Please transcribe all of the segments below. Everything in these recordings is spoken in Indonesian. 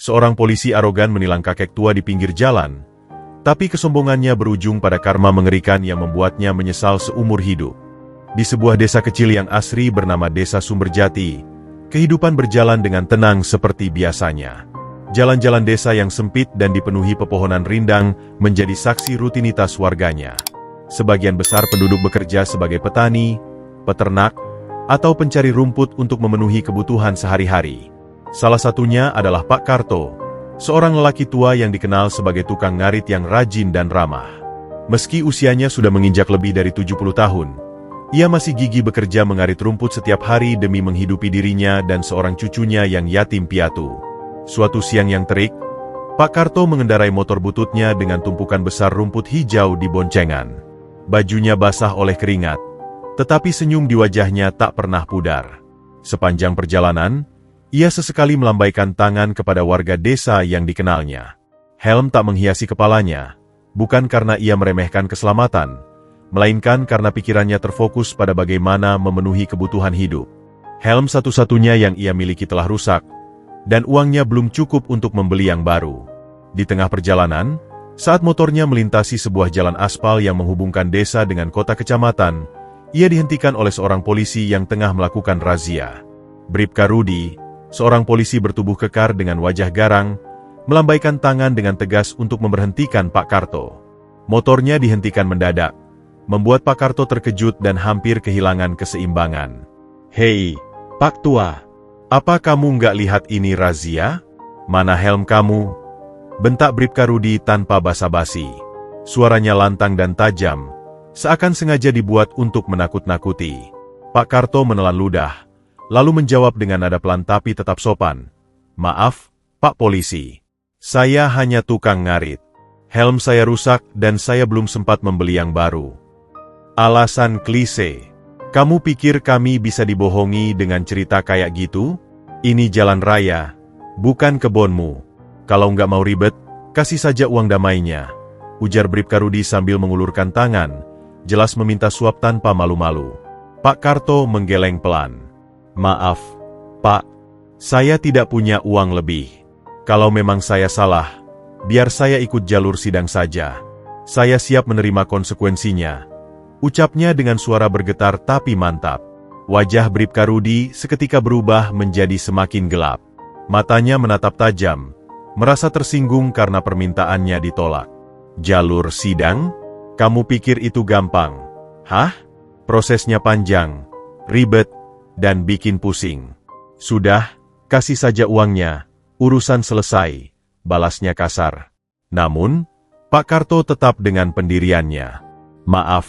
Seorang polisi arogan menilang kakek tua di pinggir jalan, tapi kesombongannya berujung pada karma mengerikan yang membuatnya menyesal seumur hidup. Di sebuah desa kecil yang asri bernama Desa Sumberjati, kehidupan berjalan dengan tenang seperti biasanya. Jalan-jalan desa yang sempit dan dipenuhi pepohonan rindang menjadi saksi rutinitas warganya. Sebagian besar penduduk bekerja sebagai petani, peternak, atau pencari rumput untuk memenuhi kebutuhan sehari-hari. Salah satunya adalah Pak Karto, seorang lelaki tua yang dikenal sebagai tukang ngarit yang rajin dan ramah. Meski usianya sudah menginjak lebih dari 70 tahun, ia masih gigih bekerja mengarit rumput setiap hari demi menghidupi dirinya dan seorang cucunya yang yatim piatu. Suatu siang yang terik, Pak Karto mengendarai motor bututnya dengan tumpukan besar rumput hijau di boncengan. Bajunya basah oleh keringat, tetapi senyum di wajahnya tak pernah pudar. Sepanjang perjalanan, ia sesekali melambaikan tangan kepada warga desa yang dikenalnya. Helm tak menghiasi kepalanya, bukan karena ia meremehkan keselamatan, melainkan karena pikirannya terfokus pada bagaimana memenuhi kebutuhan hidup. Helm satu-satunya yang ia miliki telah rusak, dan uangnya belum cukup untuk membeli yang baru. Di tengah perjalanan, saat motornya melintasi sebuah jalan aspal yang menghubungkan desa dengan kota kecamatan, ia dihentikan oleh seorang polisi yang tengah melakukan razia. Bribka Rudi, seorang polisi bertubuh kekar dengan wajah garang, melambaikan tangan dengan tegas untuk memberhentikan Pak Karto. Motornya dihentikan mendadak, membuat Pak Karto terkejut dan hampir kehilangan keseimbangan. "Hei, Pak Tua, apa kamu nggak lihat ini razia? Mana helm kamu?" bentak Bribka Rudi tanpa basa-basi. Suaranya lantang dan tajam, seakan sengaja dibuat untuk menakut-nakuti. Pak Karto menelan ludah, lalu menjawab dengan nada pelan tapi tetap sopan. "Maaf, Pak Polisi. Saya hanya tukang ngarit. Helm saya rusak dan saya belum sempat membeli yang baru." Alasan klise. Kamu pikir kami bisa dibohongi dengan cerita kayak gitu? Ini jalan raya, bukan kebonmu. Kalau nggak mau ribet, kasih saja uang damainya, ujar Bribka Rudi sambil mengulurkan tangan, jelas meminta suap tanpa malu-malu. Pak Karto menggeleng pelan. "Maaf, Pak. Saya tidak punya uang lebih. Kalau memang saya salah, biar saya ikut jalur sidang saja. Saya siap menerima konsekuensinya," ucapnya dengan suara bergetar tapi mantap. Wajah Bribka Rudi seketika berubah menjadi semakin gelap. Matanya menatap tajam, merasa tersinggung karena permintaannya ditolak. "Jalur sidang? Kamu pikir itu gampang? Hah? Prosesnya panjang, ribet, dan bikin pusing. Sudah, kasih saja uangnya, urusan selesai," balasnya kasar. Namun, Pak Karto tetap dengan pendiriannya. "Maaf,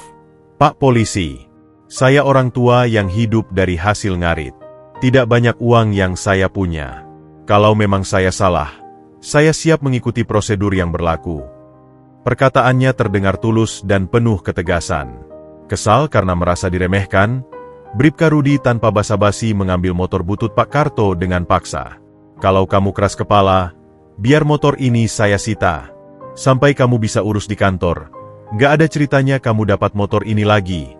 Pak Polisi. Saya orang tua yang hidup dari hasil ngarit. Tidak banyak uang yang saya punya. Kalau memang saya salah, saya siap mengikuti prosedur yang berlaku." Perkataannya terdengar tulus dan penuh ketegasan. Kesal karena merasa diremehkan, Bribka Rudi tanpa basa-basi mengambil motor butut Pak Karto dengan paksa. "Kalau kamu keras kepala, biar motor ini saya sita. Sampai kamu bisa urus di kantor, nggak ada ceritanya kamu dapat motor ini lagi,"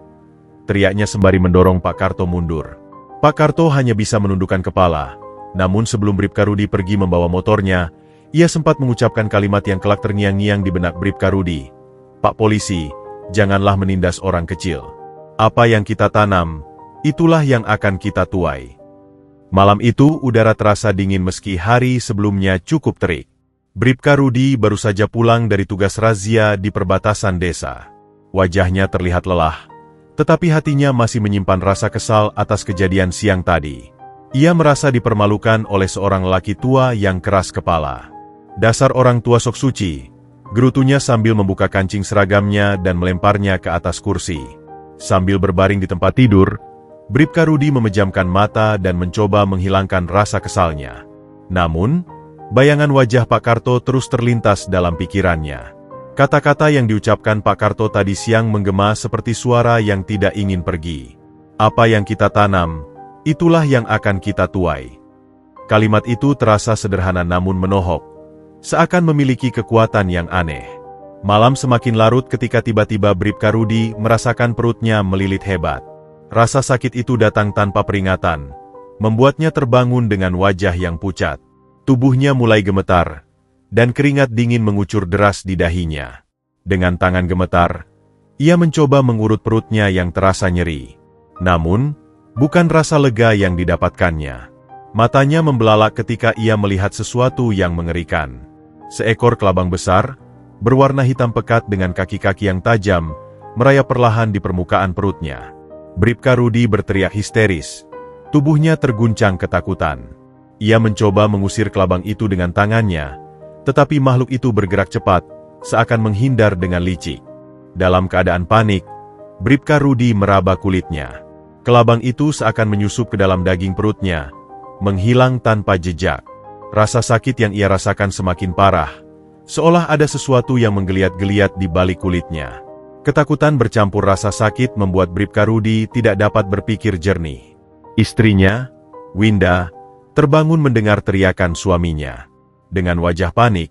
teriaknya sembari mendorong Pak Karto mundur. Pak Karto hanya bisa menundukkan kepala, namun sebelum Bribka Rudi pergi membawa motornya, ia sempat mengucapkan kalimat yang kelak terngiang-ngiang di benak Bribka Rudi. "Pak Polisi, janganlah menindas orang kecil. Apa yang kita tanam, itulah yang akan kita tuai." Malam itu udara terasa dingin meski hari sebelumnya cukup terik. Bribka Rudi baru saja pulang dari tugas razia di perbatasan desa. Wajahnya terlihat lelah, tetapi hatinya masih menyimpan rasa kesal atas kejadian siang tadi. Ia merasa dipermalukan oleh seorang lelaki tua yang keras kepala. "Dasar orang tua sok suci," gerutunya sambil membuka kancing seragamnya dan melemparnya ke atas kursi. Sambil berbaring di tempat tidur, Bribka Rudi memejamkan mata dan mencoba menghilangkan rasa kesalnya. Namun, bayangan wajah Pak Karto terus terlintas dalam pikirannya. Kata-kata yang diucapkan Pak Karto tadi siang menggema seperti suara yang tidak ingin pergi. "Apa yang kita tanam, itulah yang akan kita tuai." Kalimat itu terasa sederhana namun menohok, seakan memiliki kekuatan yang aneh. Malam semakin larut ketika tiba-tiba Bribka Rudi merasakan perutnya melilit hebat. Rasa sakit itu datang tanpa peringatan, membuatnya terbangun dengan wajah yang pucat. Tubuhnya mulai gemetar, dan keringat dingin mengucur deras di dahinya. Dengan tangan gemetar, ia mencoba mengurut perutnya yang terasa nyeri. Namun, bukan rasa lega yang didapatkannya. Matanya membelalak ketika ia melihat sesuatu yang mengerikan. Seekor kelabang besar, berwarna hitam pekat dengan kaki-kaki yang tajam, merayap perlahan di permukaan perutnya. Bribka Rudi berteriak histeris. Tubuhnya terguncang ketakutan. Ia mencoba mengusir kelabang itu dengan tangannya, tetapi makhluk itu bergerak cepat, seakan menghindar dengan licik. Dalam keadaan panik, Bribka Rudi meraba kulitnya. Kelabang itu seakan menyusup ke dalam daging perutnya, menghilang tanpa jejak. Rasa sakit yang ia rasakan semakin parah, seolah ada sesuatu yang menggeliat-geliat di balik kulitnya. Ketakutan bercampur rasa sakit membuat Bribka Rudi tidak dapat berpikir jernih. Istrinya, Winda, terbangun mendengar teriakan suaminya. Dengan wajah panik,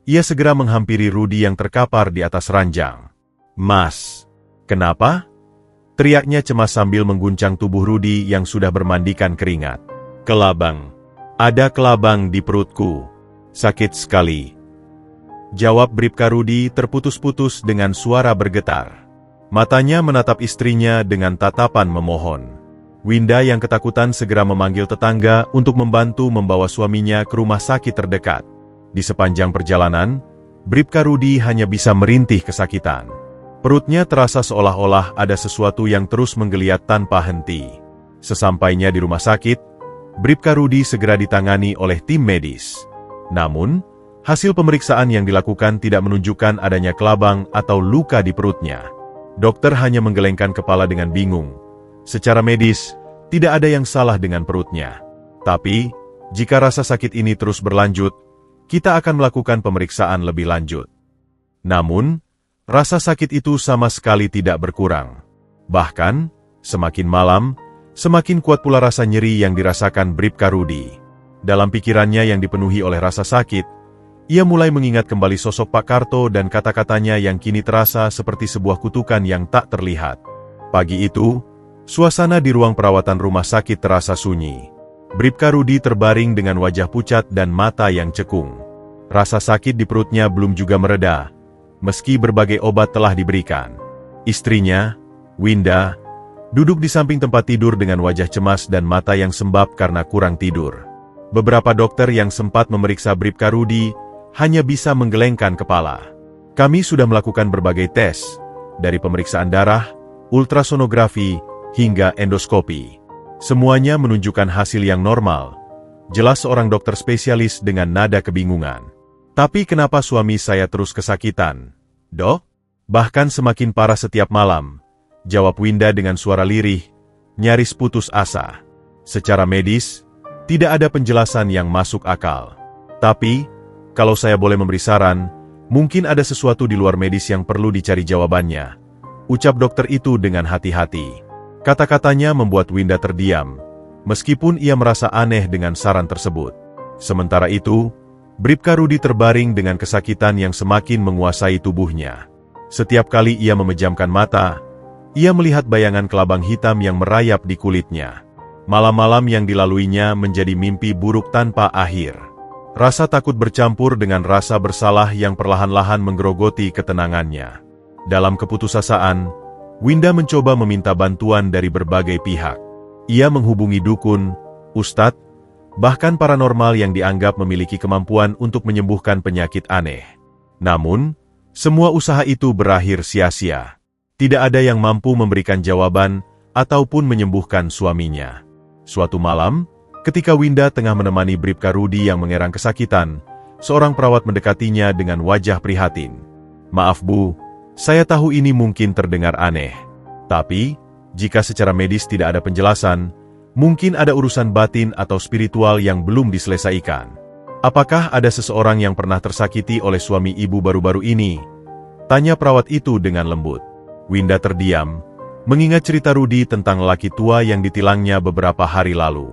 ia segera menghampiri Rudi yang terkapar di atas ranjang. "Mas, kenapa?" teriaknya cemas sambil mengguncang tubuh Rudi yang sudah bermandikan keringat. "Kelabang. Ada kelabang di perutku. Sakit sekali," jawab Bribka Rudi terputus-putus dengan suara bergetar. Matanya menatap istrinya dengan tatapan memohon. Winda yang ketakutan segera memanggil tetangga untuk membantu membawa suaminya ke rumah sakit terdekat. Di sepanjang perjalanan, Bribka Rudi hanya bisa merintih kesakitan. Perutnya terasa seolah-olah ada sesuatu yang terus menggeliat tanpa henti. Sesampainya di rumah sakit, Bribka Rudi segera ditangani oleh tim medis. Namun, hasil pemeriksaan yang dilakukan tidak menunjukkan adanya kelabang atau luka di perutnya. Dokter hanya menggelengkan kepala dengan bingung. Secara medis, tidak ada yang salah dengan perutnya. Tapi, jika rasa sakit ini terus berlanjut, kita akan melakukan pemeriksaan lebih lanjut. Namun, rasa sakit itu sama sekali tidak berkurang. Bahkan, semakin malam, semakin kuat pula rasa nyeri yang dirasakan Bribka Rudi. Dalam pikirannya yang dipenuhi oleh rasa sakit, ia mulai mengingat kembali sosok Pak Karto dan kata-katanya yang kini terasa seperti sebuah kutukan yang tak terlihat. Pagi itu, suasana di ruang perawatan rumah sakit terasa sunyi. Bribka Rudi terbaring dengan wajah pucat dan mata yang cekung. Rasa sakit di perutnya belum juga mereda, meski berbagai obat telah diberikan. Istrinya, Winda, duduk di samping tempat tidur dengan wajah cemas dan mata yang sembab karena kurang tidur. Beberapa dokter yang sempat memeriksa Bribka Rudi hanya bisa menggelengkan kepala. "Kami sudah melakukan berbagai tes, dari pemeriksaan darah, ultrasonografi, hingga endoskopi. Semuanya menunjukkan hasil yang normal," jelas seorang dokter spesialis dengan nada kebingungan. "Tapi kenapa suami saya terus kesakitan, Dok? Bahkan semakin parah setiap malam," jawab Winda dengan suara lirih, nyaris putus asa. Secara medis, tidak ada penjelasan yang masuk akal. "Tapi, kalau saya boleh memberi saran, mungkin ada sesuatu di luar medis yang perlu dicari jawabannya," ucap dokter itu dengan hati-hati. Kata-katanya membuat Winda terdiam, meskipun ia merasa aneh dengan saran tersebut. Sementara itu, Bribka Rudi terbaring dengan kesakitan yang semakin menguasai tubuhnya. Setiap kali ia memejamkan mata, ia melihat bayangan kelabang hitam yang merayap di kulitnya. Malam-malam yang dilaluinya menjadi mimpi buruk tanpa akhir. Rasa takut bercampur dengan rasa bersalah yang perlahan-lahan menggerogoti ketenangannya. Dalam keputusasaan, Winda mencoba meminta bantuan dari berbagai pihak. Ia menghubungi dukun, ustadz, bahkan paranormal yang dianggap memiliki kemampuan untuk menyembuhkan penyakit aneh. Namun, semua usaha itu berakhir sia-sia. Tidak ada yang mampu memberikan jawaban ataupun menyembuhkan suaminya. Suatu malam, ketika Winda tengah menemani Bribka Rudi yang mengerang kesakitan, seorang perawat mendekatinya dengan wajah prihatin. "Maaf Bu, saya tahu ini mungkin terdengar aneh. Tapi, jika secara medis tidak ada penjelasan, mungkin ada urusan batin atau spiritual yang belum diselesaikan. Apakah ada seseorang yang pernah tersakiti oleh suami ibu baru-baru ini?" tanya perawat itu dengan lembut. Winda terdiam, mengingat cerita Rudi tentang lelaki tua yang ditilangnya beberapa hari lalu.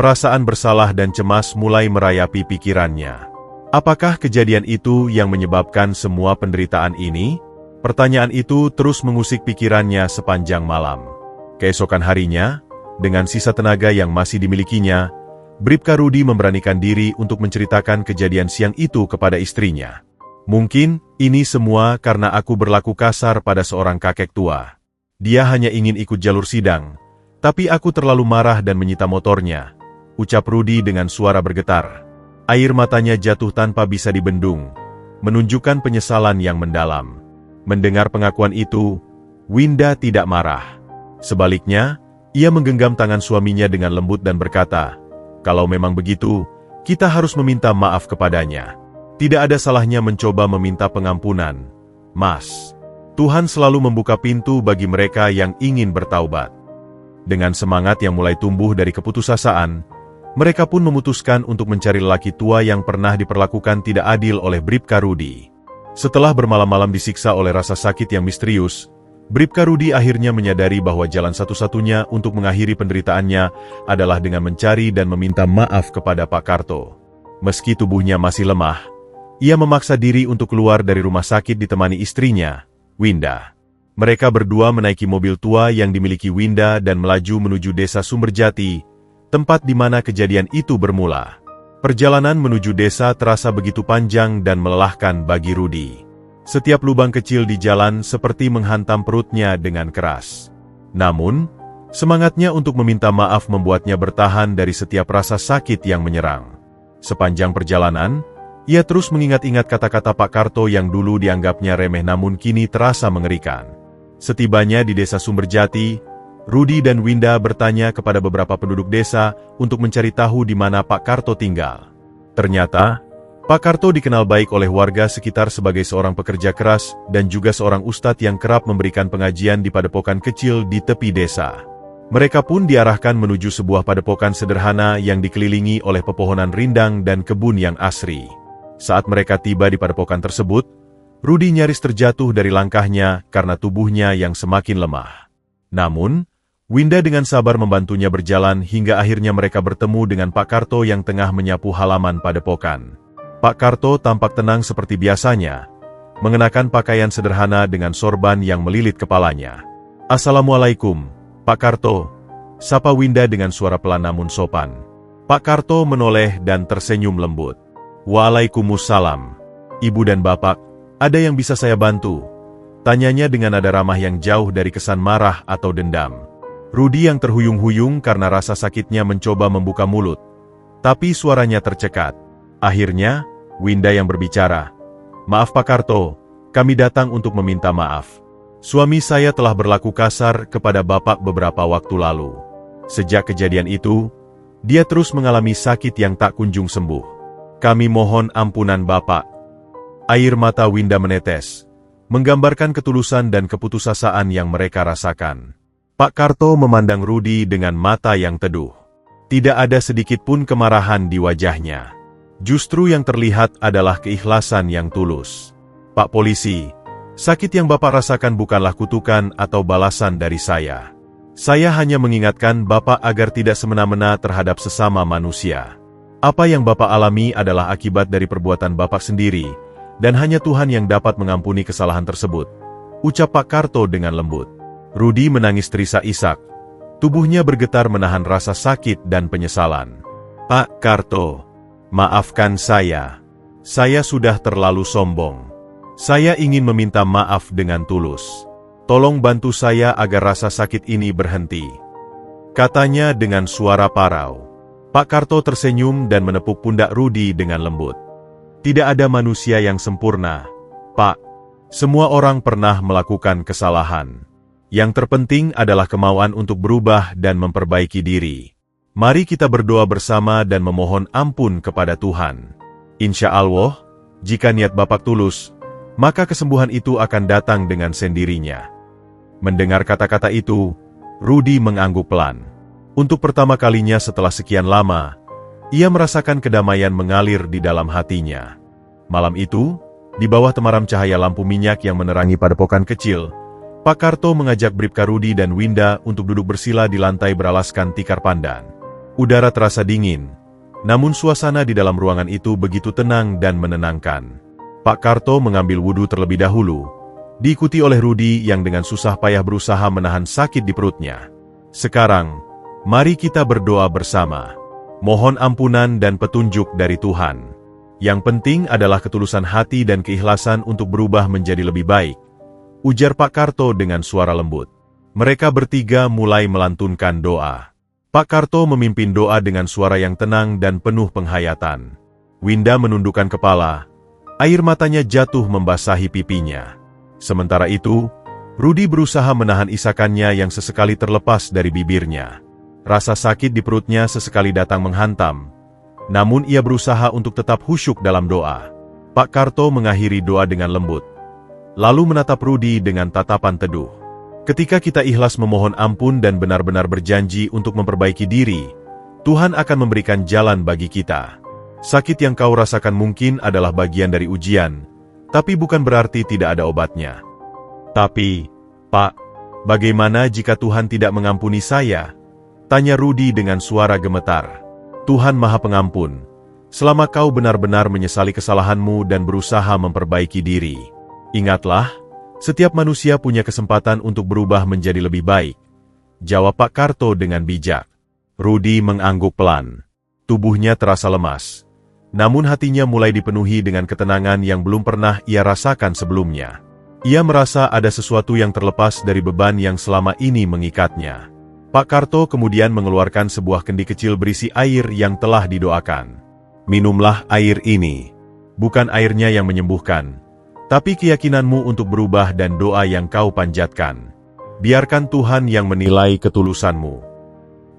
Perasaan bersalah dan cemas mulai merayapi pikirannya. Apakah kejadian itu yang menyebabkan semua penderitaan ini? Pertanyaan itu terus mengusik pikirannya sepanjang malam. Keesokan harinya, dengan sisa tenaga yang masih dimilikinya, Bribka Rudi memberanikan diri untuk menceritakan kejadian siang itu kepada istrinya. Mungkin, ini semua karena aku berlaku kasar pada seorang kakek tua. Dia hanya ingin ikut jalur sidang, tapi aku terlalu marah dan menyita motornya, ucap Rudi dengan suara bergetar. Air matanya jatuh tanpa bisa dibendung, menunjukkan penyesalan yang mendalam. Mendengar pengakuan itu, Winda tidak marah. Sebaliknya, ia menggenggam tangan suaminya dengan lembut dan berkata, "Kalau memang begitu, kita harus meminta maaf kepadanya. Tidak ada salahnya mencoba meminta pengampunan, Mas. Tuhan selalu membuka pintu bagi mereka yang ingin bertaubat." Dengan semangat yang mulai tumbuh dari keputusasaan, mereka pun memutuskan untuk mencari lelaki tua yang pernah diperlakukan tidak adil oleh Bribka Rudi. Setelah bermalam-malam disiksa oleh rasa sakit yang misterius, Bribka Rudi akhirnya menyadari bahwa jalan satu-satunya untuk mengakhiri penderitaannya adalah dengan mencari dan meminta maaf kepada Pak Karto. Meski tubuhnya masih lemah, ia memaksa diri untuk keluar dari rumah sakit ditemani istrinya, Winda. Mereka berdua menaiki mobil tua yang dimiliki Winda dan melaju menuju desa Sumberjati, tempat di mana kejadian itu bermula. Perjalanan menuju desa terasa begitu panjang dan melelahkan bagi Rudi. Setiap lubang kecil di jalan seperti menghantam perutnya dengan keras. Namun, semangatnya untuk meminta maaf membuatnya bertahan dari setiap rasa sakit yang menyerang. Sepanjang perjalanan, ia terus mengingat-ingat kata-kata Pak Karto yang dulu dianggapnya remeh namun kini terasa mengerikan. Setibanya di desa Sumberjati, Rudi dan Winda bertanya kepada beberapa penduduk desa untuk mencari tahu di mana Pak Karto tinggal. Ternyata, Pak Karto dikenal baik oleh warga sekitar sebagai seorang pekerja keras dan juga seorang ustadz yang kerap memberikan pengajian di padepokan kecil di tepi desa. Mereka pun diarahkan menuju sebuah padepokan sederhana yang dikelilingi oleh pepohonan rindang dan kebun yang asri. Saat mereka tiba di padepokan tersebut, Rudi nyaris terjatuh dari langkahnya karena tubuhnya yang semakin lemah. Namun, Winda dengan sabar membantunya berjalan hingga akhirnya mereka bertemu dengan Pak Karto yang tengah menyapu halaman padepokan. Pak Karto tampak tenang seperti biasanya, mengenakan pakaian sederhana dengan sorban yang melilit kepalanya. "Assalamualaikum, Pak Karto," sapa Winda dengan suara pelan namun sopan. Pak Karto menoleh dan tersenyum lembut. "Waalaikumsalam. Ibu dan Bapak, ada yang bisa saya bantu?" tanyanya dengan nada ramah yang jauh dari kesan marah atau dendam. Rudi yang terhuyung-huyung karena rasa sakitnya mencoba membuka mulut, tapi suaranya tercekat. Akhirnya, Winda yang berbicara. "Maaf Pak Karto, kami datang untuk meminta maaf. Suami saya telah berlaku kasar kepada Bapak beberapa waktu lalu. Sejak kejadian itu, dia terus mengalami sakit yang tak kunjung sembuh. Kami mohon ampunan Bapak." Air mata Winda menetes, menggambarkan ketulusan dan keputusasaan yang mereka rasakan. Pak Karto memandang Rudi dengan mata yang teduh. Tidak ada sedikit pun kemarahan di wajahnya. Justru yang terlihat adalah keikhlasan yang tulus. "Pak Polisi, sakit yang Bapak rasakan bukanlah kutukan atau balasan dari saya. Saya hanya mengingatkan Bapak agar tidak semena-mena terhadap sesama manusia. Apa yang Bapak alami adalah akibat dari perbuatan Bapak sendiri, dan hanya Tuhan yang dapat mengampuni kesalahan tersebut," ucap Pak Karto dengan lembut. Rudi menangis terisak-isak. Tubuhnya bergetar menahan rasa sakit dan penyesalan. "Pak Karto, maafkan saya. Saya sudah terlalu sombong. Saya ingin meminta maaf dengan tulus. Tolong bantu saya agar rasa sakit ini berhenti," katanya dengan suara parau. Pak Karto tersenyum dan menepuk pundak Rudi dengan lembut. "Tidak ada manusia yang sempurna, Pak. Semua orang pernah melakukan kesalahan. Yang terpenting adalah kemauan untuk berubah dan memperbaiki diri. Mari kita berdoa bersama dan memohon ampun kepada Tuhan. Insya Allah, jika niat Bapak tulus, maka kesembuhan itu akan datang dengan sendirinya." Mendengar kata-kata itu, Rudi mengangguk pelan. Untuk pertama kalinya setelah sekian lama, ia merasakan kedamaian mengalir di dalam hatinya. Malam itu, di bawah temaram cahaya lampu minyak yang menerangi padepokan kecil, Pak Karto mengajak Bribka Rudi dan Winda untuk duduk bersila di lantai beralaskan tikar pandan. Udara terasa dingin, namun suasana di dalam ruangan itu begitu tenang dan menenangkan. Pak Karto mengambil wudhu terlebih dahulu, diikuti oleh Rudi yang dengan susah payah berusaha menahan sakit di perutnya. "Sekarang, mari kita berdoa bersama. Mohon ampunan dan petunjuk dari Tuhan. Yang penting adalah ketulusan hati dan keikhlasan untuk berubah menjadi lebih baik, ujar Pak Karto dengan suara lembut. Mereka bertiga mulai melantunkan doa. Pak Karto memimpin doa dengan suara yang tenang dan penuh penghayatan. Winda menundukkan kepala, air matanya jatuh membasahi pipinya. Sementara itu, Rudi berusaha menahan isakannya yang sesekali terlepas dari bibirnya. Rasa sakit di perutnya sesekali datang menghantam, namun ia berusaha untuk tetap khusyuk dalam doa. Pak Karto mengakhiri doa dengan lembut, lalu menatap Rudi dengan tatapan teduh. Ketika kita ikhlas memohon ampun dan benar-benar berjanji untuk memperbaiki diri, Tuhan akan memberikan jalan bagi kita. Sakit yang kau rasakan mungkin adalah bagian dari ujian, tapi bukan berarti tidak ada obatnya. Tapi, Pak, bagaimana jika Tuhan tidak mengampuni saya? Tanya Rudi dengan suara gemetar. Tuhan Maha Pengampun, selama kau benar-benar menyesali kesalahanmu dan berusaha memperbaiki diri. Ingatlah, setiap manusia punya kesempatan untuk berubah menjadi lebih baik, jawab Pak Karto dengan bijak. Rudi mengangguk pelan. Tubuhnya terasa lemas, namun hatinya mulai dipenuhi dengan ketenangan yang belum pernah ia rasakan sebelumnya. Ia merasa ada sesuatu yang terlepas dari beban yang selama ini mengikatnya. Pak Karto kemudian mengeluarkan sebuah kendi kecil berisi air yang telah didoakan. Minumlah air ini. Bukan airnya yang menyembuhkan, tapi keyakinanmu untuk berubah dan doa yang kau panjatkan. Biarkan Tuhan yang menilai ketulusanmu.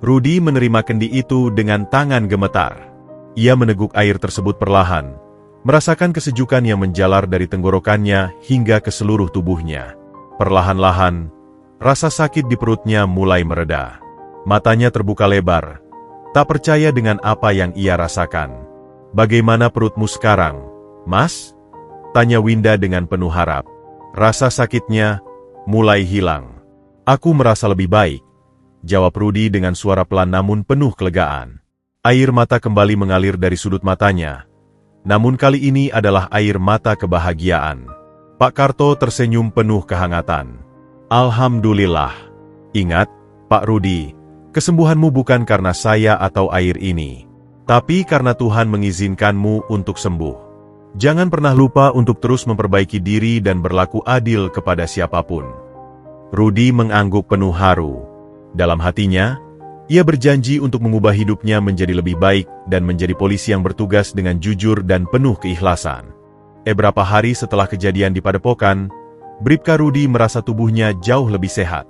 Rudi menerima kendi itu dengan tangan gemetar. Ia meneguk air tersebut perlahan, merasakan kesejukan yang menjalar dari tenggorokannya hingga ke seluruh tubuhnya. Perlahan-lahan, rasa sakit di perutnya mulai mereda. Matanya terbuka lebar, tak percaya dengan apa yang ia rasakan. Bagaimana perutmu sekarang, Mas? Tanya Winda dengan penuh harap. Rasa sakitnya mulai hilang. Aku merasa lebih baik, jawab Rudi dengan suara pelan namun penuh kelegaan. Air mata kembali mengalir dari sudut matanya, namun kali ini adalah air mata kebahagiaan. Pak Karto tersenyum penuh kehangatan. Alhamdulillah. Ingat, Pak Rudi, kesembuhanmu bukan karena saya atau air ini, tapi karena Tuhan mengizinkanmu untuk sembuh. Jangan pernah lupa untuk terus memperbaiki diri dan berlaku adil kepada siapapun. Rudi mengangguk penuh haru. Dalam hatinya, ia berjanji untuk mengubah hidupnya menjadi lebih baik dan menjadi polisi yang bertugas dengan jujur dan penuh keikhlasan. Beberapa hari setelah kejadian di Padepokan, Bribka Rudi merasa tubuhnya jauh lebih sehat.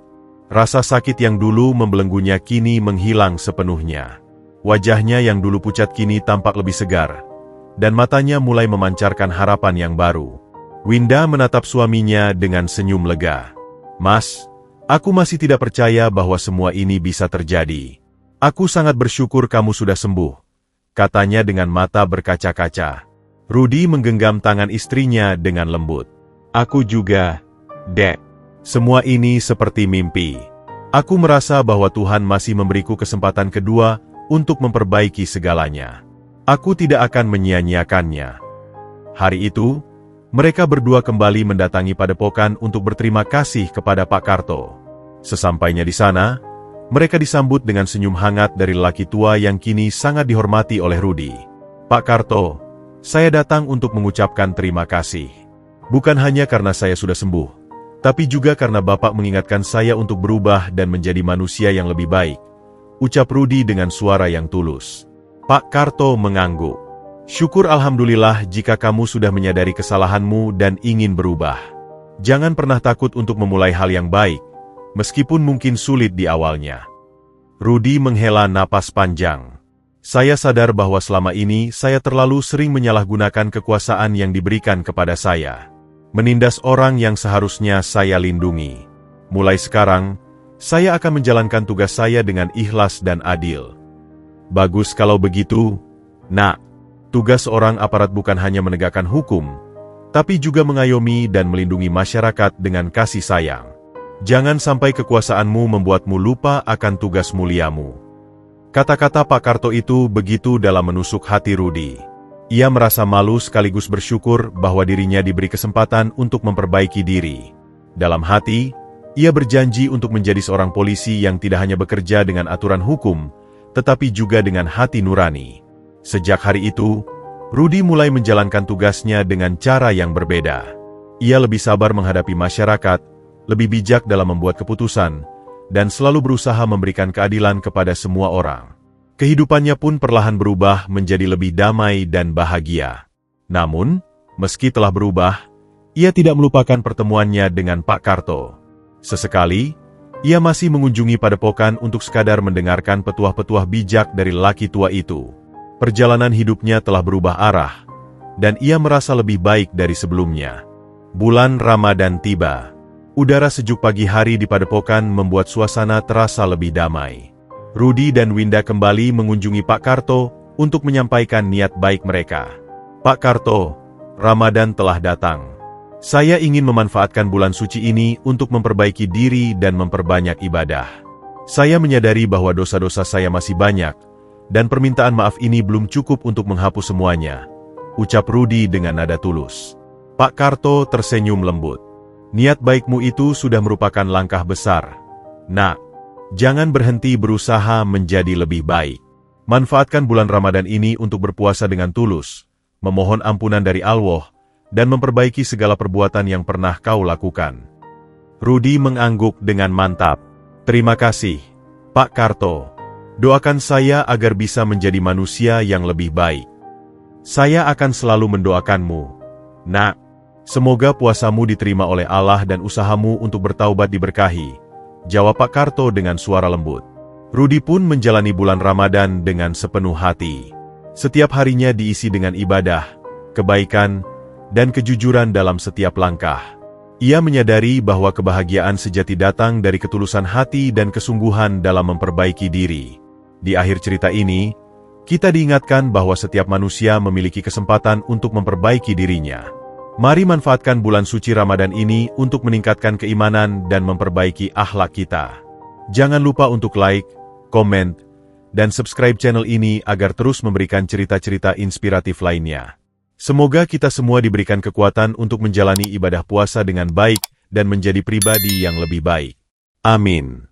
Rasa sakit yang dulu membelenggunya kini menghilang sepenuhnya. Wajahnya yang dulu pucat kini tampak lebih segar, dan matanya mulai memancarkan harapan yang baru. Winda menatap suaminya dengan senyum lega. Mas, aku masih tidak percaya bahwa semua ini bisa terjadi. Aku sangat bersyukur kamu sudah sembuh, katanya dengan mata berkaca-kaca. Rudi menggenggam tangan istrinya dengan lembut. Aku juga, Dek. Semua ini seperti mimpi. Aku merasa bahwa Tuhan masih memberiku kesempatan kedua untuk memperbaiki segalanya. Aku tidak akan menyia-nyiakannya. Hari itu, mereka berdua kembali mendatangi Padepokan untuk berterima kasih kepada Pak Karto. Sesampainya di sana, mereka disambut dengan senyum hangat dari lelaki tua yang kini sangat dihormati oleh Rudi. Pak Karto, saya datang untuk mengucapkan terima kasih. Bukan hanya karena saya sudah sembuh, tapi juga karena Bapak mengingatkan saya untuk berubah dan menjadi manusia yang lebih baik, ucap Rudi dengan suara yang tulus. Pak Karto mengangguk. Syukur Alhamdulillah jika kamu sudah menyadari kesalahanmu dan ingin berubah. Jangan pernah takut untuk memulai hal yang baik, meskipun mungkin sulit di awalnya. Rudi menghela napas panjang. Saya sadar bahwa selama ini saya terlalu sering menyalahgunakan kekuasaan yang diberikan kepada saya. Menindas orang yang seharusnya saya lindungi. Mulai sekarang, saya akan menjalankan tugas saya dengan ikhlas dan adil. Bagus kalau begitu, Nak. Tugas seorang aparat bukan hanya menegakkan hukum, tapi juga mengayomi dan melindungi masyarakat dengan kasih sayang. Jangan sampai kekuasaanmu membuatmu lupa akan tugas muliamu. Kata-kata Pak Karto itu begitu dalam menusuk hati Rudi. Ia merasa malu sekaligus bersyukur bahwa dirinya diberi kesempatan untuk memperbaiki diri. Dalam hati, ia berjanji untuk menjadi seorang polisi yang tidak hanya bekerja dengan aturan hukum, tetapi juga dengan hati nurani. Sejak hari itu, Rudy mulai menjalankan tugasnya dengan cara yang berbeda. Ia lebih sabar menghadapi masyarakat, lebih bijak dalam membuat keputusan, dan selalu berusaha memberikan keadilan kepada semua orang. Kehidupannya pun perlahan berubah menjadi lebih damai dan bahagia. Namun, meski telah berubah, ia tidak melupakan pertemuannya dengan Pak Karto. Sesekali, ia masih mengunjungi padepokan untuk sekadar mendengarkan petuah-petuah bijak dari lelaki tua itu. Perjalanan hidupnya telah berubah arah, dan ia merasa lebih baik dari sebelumnya. Bulan Ramadan tiba. Udara sejuk pagi hari di padepokan membuat suasana terasa lebih damai. Rudy dan Winda kembali mengunjungi Pak Karto untuk menyampaikan niat baik mereka. Pak Karto, Ramadan telah datang. Saya ingin memanfaatkan bulan suci ini untuk memperbaiki diri dan memperbanyak ibadah. Saya menyadari bahwa dosa-dosa saya masih banyak, dan permintaan maaf ini belum cukup untuk menghapus semuanya, ucap Rudy dengan nada tulus. Pak Karto tersenyum lembut. Niat baikmu itu sudah merupakan langkah besar. Nak, jangan berhenti berusaha menjadi lebih baik. Manfaatkan bulan Ramadan ini untuk berpuasa dengan tulus, memohon ampunan dari Allah, dan memperbaiki segala perbuatan yang pernah kau lakukan. Rudy mengangguk dengan mantap. Terima kasih, Pak Karto. Doakan saya agar bisa menjadi manusia yang lebih baik. Saya akan selalu mendoakanmu, Nak. Semoga puasamu diterima oleh Allah dan usahamu untuk bertaubat diberkahi, jawab Pak Karto dengan suara lembut. Rudy pun menjalani bulan Ramadan dengan sepenuh hati. Setiap harinya diisi dengan ibadah, kebaikan, dan kejujuran dalam setiap langkah. Ia menyadari bahwa kebahagiaan sejati datang dari ketulusan hati dan kesungguhan dalam memperbaiki diri. Di akhir cerita ini, kita diingatkan bahwa setiap manusia memiliki kesempatan untuk memperbaiki dirinya. Mari manfaatkan bulan suci Ramadan ini untuk meningkatkan keimanan dan memperbaiki akhlak kita. Jangan lupa untuk like, komen, dan subscribe channel ini agar terus memberikan cerita-cerita inspiratif lainnya. Semoga kita semua diberikan kekuatan untuk menjalani ibadah puasa dengan baik dan menjadi pribadi yang lebih baik. Amin.